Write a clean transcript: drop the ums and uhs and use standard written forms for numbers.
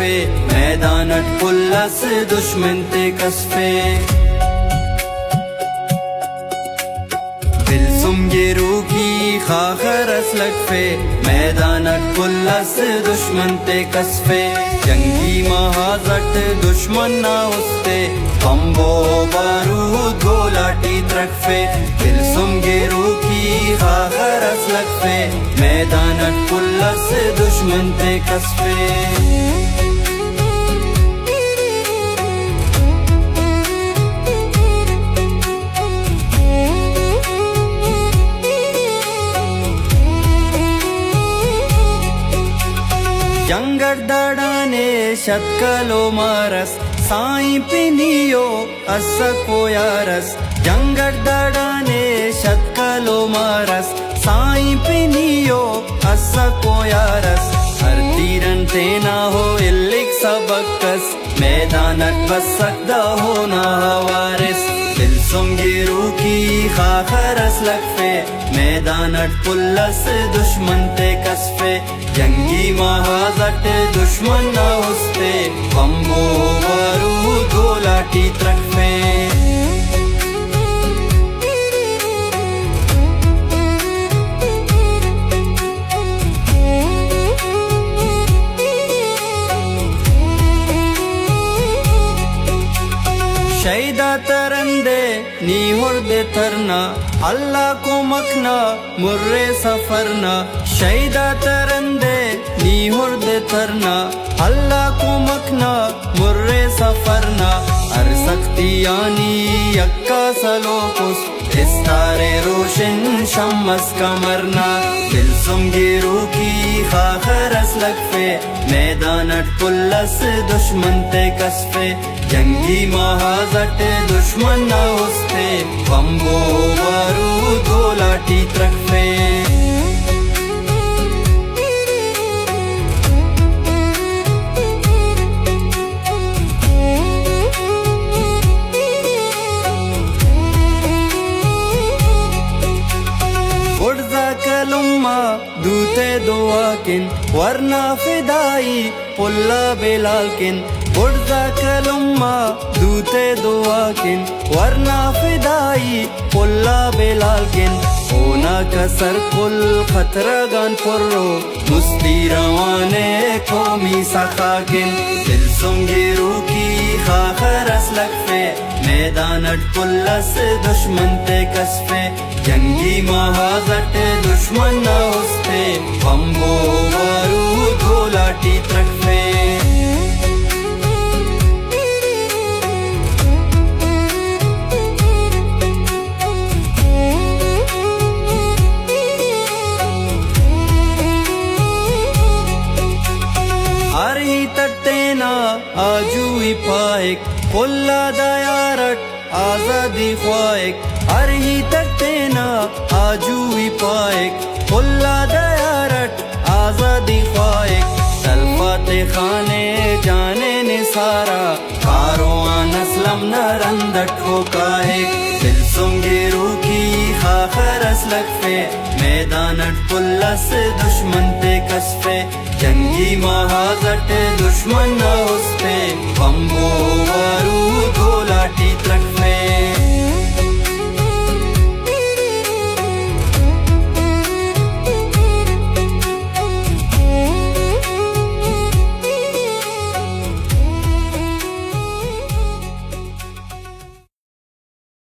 लकफे मैदानट पुल्लस दुश्मन ते कसफे बिल्सुम गेरूकी खाखरस लकफे मैदानट पुल्लस दुश्मन ते कसफे जंगी महाजट दुश्मन ना उसते बम्बो बारूद गोलाटी त्रकफे बिल्सुम गेरूकी खाखरस लकफे मैदानट पुल्लस दुश्मन ते कसफे जंगर दड़ाने शतकलो मारस साई पिनियो असको यारस जंगर दड़ाने शतकलो मारस साई पिनियो असको यारस हर तीरन तेना हो इल्लिक सबकस मैदानट बसकदा हो ना वारिस बिल्सुम गेरूकी खाखरस लकफे मैदानट पुल्लस दुश्मन ते कसफे जंगी महाजट दुश्मन ना उसते बम्बो बारूद गोलाटी त्रकफे शहीदा तरंदे नी हुर्दे थरना अल्लाह को मखना मुर्रे सफरना शहीदा तरंदे नी हुर्दे थरना अल्लाह को मखना मुर्रे सफरना हर सख्ती यानी यक्का सलोकुस इस्तारे रोशन शम्मस का मरना बिल्सुम गेरूकी खाखरस लकफे मैदानट पुल्लस दुश्मन ते कसफे जंगी महाजट दुश्मन ना उसते बम्बो बारूद गोलाटी त्रकफे कलुम्मा दूते दुआकिन वरना फिदाई पुल्ला बेलाकिन बुर्जा कलुम्मा दूते दुआकिन वरना फिदाई पुल्ला बेलाकिन होना कसर कुल खतरगान पुर्रो मुस्ती रवाने कौमी सखाकिन बिल्सुम गेरूकी खाखरस लकफे मैदानट पुल्लस दुश्मन ते कसफे जंगी महाजट दुश्मन ना उसते बम्बो बारूद गोलाटी त्रकफे हर ही तटेना आजूई पाएक पुल्ला दयारट आजादी ख्वाइक हर ही तटेना आजूई पाएक पुल्ला दयारट आजादी ख्वाइक सल्फाते खाने जाने निसारा कारोआन असलम नरंदट हो काहिक बिल्सुम गेरूकी खाखरस लकफे मैदानट पुल्लस दुश्मन ते कसफे जंगी महाजट दुश्मन ना उसते बम्बो बारूद गोलाटी त्रकफे